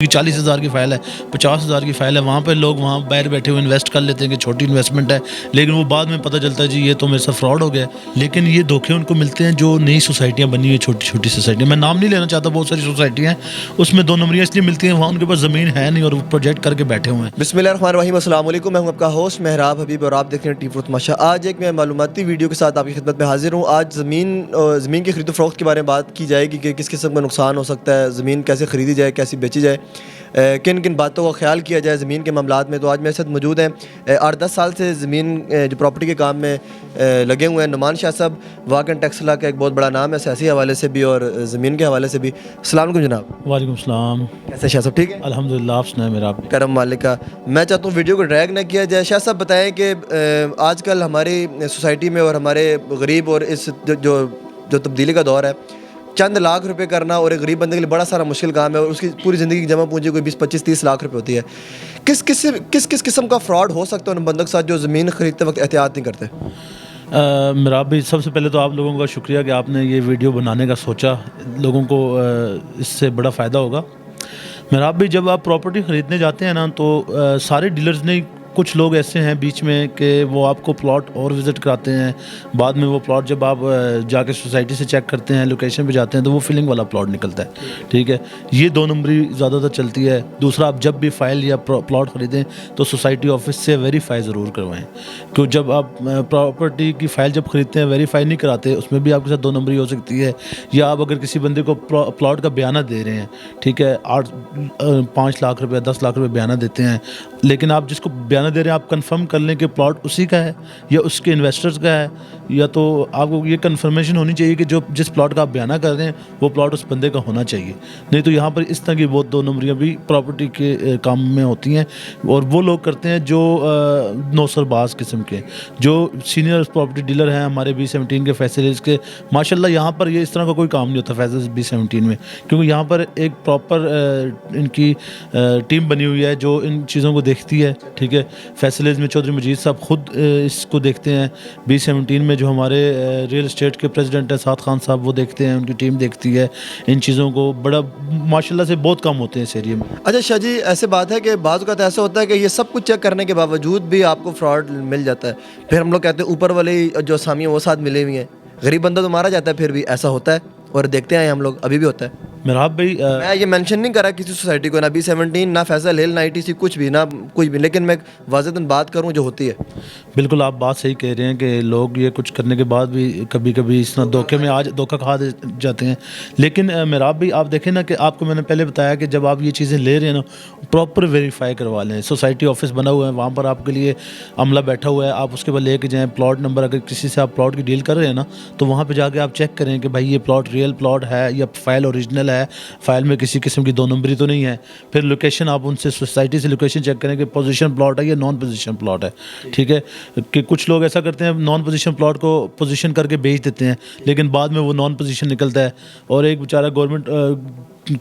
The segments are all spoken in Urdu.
40,000 کی فائل ہے, 50,000 کی فائل ہے, وہاں پہ لوگ وہاں باہر بیٹھے ہوئے انویسٹ کر لیتے ہیں کہ چھوٹی انویسٹمنٹ ہے, لیکن وہ بعد میں پتہ چلتا ہے جی یہ تو میرے ساتھ فراڈ ہو گیا. لیکن یہ دھوکے ان کو ملتے ہیں جو نئی سوسائٹیاں بنی ہوئی, چھوٹی چھوٹی سوسائٹیاں. میں نام نہیں لینا چاہتا, بہت ساری سوسائٹیاں ہیں اس میں 2 نمبریاں اس لیے ملتی ہیں وہاں ان کے پاس زمین ہے نہیں اور وہ پروجیکٹ کر کے بیٹھے ہوئے ہیں. بسم اللہ الرحمن الرحیم. السلام علیکم, میں ہوں آپ کا ہوسٹ مہراب حبیب اور آپ دیکھ رہے ہیں ٹی فروٹ تماشا. آج ایک میں معلوماتی ویڈیو کے ساتھ آپ کی خدمت میں حاضر ہوں. آج زمین کی خرید و فروخت کے بارے میں بات کی جائے گی کہ کس قسم کا نقصان ہو سکتا ہے, زمین کیسے خریدی جائے, کیسی بیچی جائے, کن کن باتوں کا خیال کیا جائے زمین کے معاملات میں. تو آج میرے ساتھ موجود ہیں 8-10 سال سے زمین جو پراپرٹی کے کام میں لگے ہوئے ہیں نعمان شاہ صاحب. واقعاً ٹیکسلا کا ایک بہت بڑا نام ہے, سیاسی حوالے سے بھی اور زمین کے حوالے سے بھی. السلام علیکم جناب. وعلیکم السلام. کیسے شاہ صاحب, ٹھیک ہے الحمدللہ, آپ سنائیں میرا. کرم مالک کا. میں چاہتا ہوں ویڈیو کو ڈریگ نہ کیا جائے. شاہ صاحب بتائیں کہ آج کل ہماری سوسائٹی میں اور ہمارے غریب اور اس جو تبدیلی کا دور ہے, چند لاکھ روپے کرنا اور ایک غریب بندے کے لیے بڑا سارا مشکل کام ہے, اور اس کی پوری زندگی کی جمع پونجی کوئی 20-25-30 لاکھ روپے ہوتی ہے. کس قسم کا فراڈ ہو سکتا ہے ان بندوں کے ساتھ جو زمین خریدتے وقت احتیاط نہیں کرتے؟ میرا بھی سب سے پہلے تو آپ لوگوں کا شکریہ کہ آپ نے یہ ویڈیو بنانے کا سوچا, لوگوں کو اس سے بڑا فائدہ ہوگا. میرا بھی جب آپ پراپرٹی خریدنے جاتے ہیں نا تو سارے ڈیلرز نے, کچھ لوگ ایسے ہیں بیچ میں کہ وہ آپ کو پلاٹ اور وزٹ کراتے ہیں, بعد میں وہ پلاٹ جب آپ جا کے سوسائٹی سے چیک کرتے ہیں, لوکیشن پہ جاتے ہیں تو وہ فلنگ والا پلاٹ نکلتا ہے. ٹھیک ہے, یہ 2 نمبری زیادہ تر چلتی ہے. دوسرا, آپ جب بھی فائل یا پلاٹ خریدیں تو سوسائٹی آفس سے ویریفائی ضرور کروائیں, کیوں جب آپ پراپرٹی کی فائل جب خریدتے ہیں ویریفائی نہیں کراتے, اس میں بھی آپ کے ساتھ 2 نمبری ہو سکتی ہے. یا آپ اگر کسی بندے کو پلاٹ کا بیانہ دے رہے ہیں, ٹھیک ہے, 5 لاکھ روپے 10 لاکھ روپے بیانہ دیتے ہیں, لیکن آپ جس کو بیانہ دے رہے ہیں آپ کنفرم کر لیں کہ پلاٹ اسی کا ہے یا اس کے انویسٹرز کا ہے, یا تو آپ کو یہ کنفرمیشن ہونی چاہیے کہ جس پلاٹ کا آپ بیانہ کر رہے ہیں وہ پلاٹ اس بندے کا ہونا چاہیے. نہیں تو یہاں پر اس طرح کی بہت 2 نمبریاں بھی پراپرٹی کے کام میں ہوتی ہیں, اور وہ لوگ کرتے ہیں جو نوسر باز قسم کے, جو سینئر پراپرٹی ڈیلر ہیں ہمارے B17 کے فیصلیز کے. ماشاءاللہ یہاں پر یہ اس طرح کا کوئی کام نہیں ہوتا فیصل B17 میں, کیونکہ یہاں پر ایک پراپر ان کی ٹیم بنی ہوئی ہے جو ان چیزوں کو دیکھتی ہے. ٹھیک ہے, فیصلیز میں چودھری مجید صاحب خود اس کو دیکھتے ہیں. B17 میں جو ہمارے ریئل اسٹیٹ کے پریزیڈنٹ ہیں سعد خان صاحب, وہ دیکھتے ہیں, ان کی ٹیم دیکھتی ہے ان چیزوں کو. بڑا ماشاءاللہ سے بہت کم ہوتے ہیں اس ایریے میں. اچھا شاہ جی, ایسے بات ہے کہ بعض اوقات ایسا ہوتا ہے کہ یہ سب کچھ چیک کرنے کے باوجود بھی آپ کو فراڈ مل جاتا ہے, پھر ہم لوگ کہتے ہیں اوپر والے جو اسامی ہیں وہ ساتھ ملے ہوئے ہیں, غریب بندہ تو مارا جاتا ہے. پھر بھی ایسا ہوتا ہے اور دیکھتے ہیں ہم لوگ, ابھی بھی ہوتا ہے. میراب بھائی, میں یہ مینشن نہیں کر رہا کسی سوسائٹی کو, نہ B17, نہ فیصل ہل, نہ ITC, کچھ بھی, نہ کوئی بھی, لیکن میں واضح بات کروں جو ہوتی ہے. بالکل آپ بات صحیح کہہ رہے ہیں کہ لوگ یہ کچھ کرنے کے بعد بھی کبھی کبھی اس طرح دھوکے میں دھوکہ کھا جاتے ہیں. لیکن میراب بھی آپ دیکھیں نا کہ آپ کو میں نے پہلے بتایا کہ جب آپ یہ چیزیں لے رہے ہیں نا, پراپر ویریفائی کروا لیں. سوسائٹی آفس بنا ہوا ہے, وہاں پر آپ کے لیے عملہ بیٹھا ہوا ہے, آپ اس کے بعد لے کے جائیں. پلاٹ نمبر, اگر کسی سے آپ پلاٹ کی ڈیل کر رہے ہیں نا تو وہاں پہ جا کے آپ چیک کریں کہ بھائی یہ پلاٹ ریئل پلاٹ ہے یا فائل اوریجنل ہے, فائل میں کسی قسم کی 2 نمبری تو نہیں ہے. پھر لوکیشن آپ ان سے سوسائٹی سے لوکیشن چیک کریں کہ پوزیشن پلاٹ ہے یا نان پوزیشن پلاٹ ہے. ٹھیک ہے, کہ کچھ لوگ ایسا کرتے ہیں نان پوزیشن پلاٹ کو پوزیشن کر کے بیچ دیتے ہیں, لیکن بعد میں وہ نان پوزیشن نکلتا ہے. اور ایک بیچارہ گورنمنٹ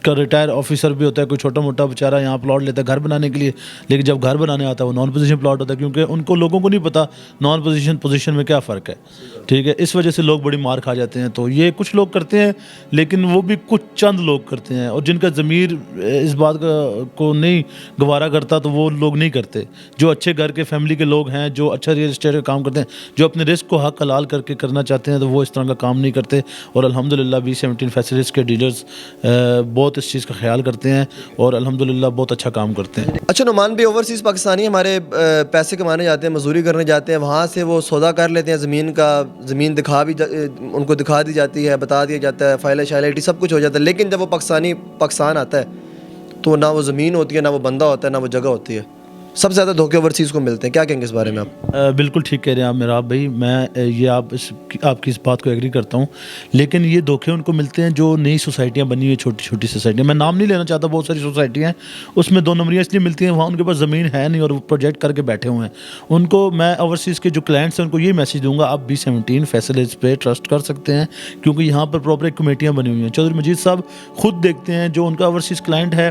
کا ریٹائر آفیسر بھی ہوتا ہے, کوئی چھوٹا موٹا بیچارہ یہاں پلاٹ لیتا ہے گھر بنانے کے لیے, لیکن جب گھر بنانے آتا ہے وہ نان پوزیشن پلاٹ ہوتا ہے, کیونکہ ان کو لوگوں کو نہیں پتا نان پوزیشن میں کیا فرق ہے. ٹھیک ہے, اس وجہ سے لوگ بڑی مار کھا جاتے ہیں. تو یہ کچھ لوگ کرتے ہیں, لیکن وہ بھی کچھ چند لوگ کرتے ہیں, اور جن کا ضمیر اس بات کو نہیں گوارا کرتا تو وہ لوگ نہیں کرتے. جو اچھے گھر کے فیملی کے لوگ ہیں, جو اچھا ریئل اسٹیٹ کا کام کرتے ہیں, جو اپنے رزق کو حق حلال کر کے کرنا چاہتے ہیں, تو وہ اس طرح کا کام نہیں کرتے. اور الحمدللہ B17 فیصلیز کے ڈیلرز بہت اس چیز کا خیال کرتے ہیں اور الحمدللہ بہت اچھا کام کرتے ہیں. اچھا نعمان بھی, اوورسیز پاکستانی ہمارے پیسے کمانے جاتے ہیں, مزدوری کرنے جاتے ہیں, وہاں سے وہ سودا کر لیتے ہیں زمین کا, زمین ان کو دکھا دی جاتی ہے, بتا دیا جاتا ہے, فائل شائلٹی سب کچھ ہو جاتا ہے. لیکن جب وہ پاکستان آتا ہے تو نہ وہ زمین ہوتی ہے, نہ وہ بندہ ہوتا ہے, نہ وہ جگہ ہوتی ہے. سب سے زیادہ دھوکے اوورسیز کو ملتے ہیں. کیا کہیں گے اس بارے میں آپ؟ بالکل ٹھیک کہہ رہے ہیں آپ میراب بھائی, میں یہ آپ کی اس بات کو ایگری کرتا ہوں. لیکن یہ دھوکے ان کو ملتے ہیں جو نئی سوسائٹیاں بنی ہوئی, چھوٹی چھوٹی سوسائٹیاں. میں نام نہیں لینا چاہتا, بہت ساری سوسائٹیاں ہیں اس میں 2 نمبریاں اس لیے ملتی ہیں وہاں ان کے پاس زمین ہے نہیں اور وہ پروجیکٹ کر کے بیٹھے ہوئے ہیں. ان کو میں اوورسیز کے جو کلائنٹس ہیں ان کو یہ میسج دوں گا, آپ B17 فیصلیز پہ ٹرسٹ کر سکتے ہیں, کیونکہ یہاں پر پراپر ایک کمیٹیاں بنی ہوئی ہیں. چودھری مجید صاحب خود دیکھتے ہیں, جو ان کا اوورسیز کلائنٹ ہے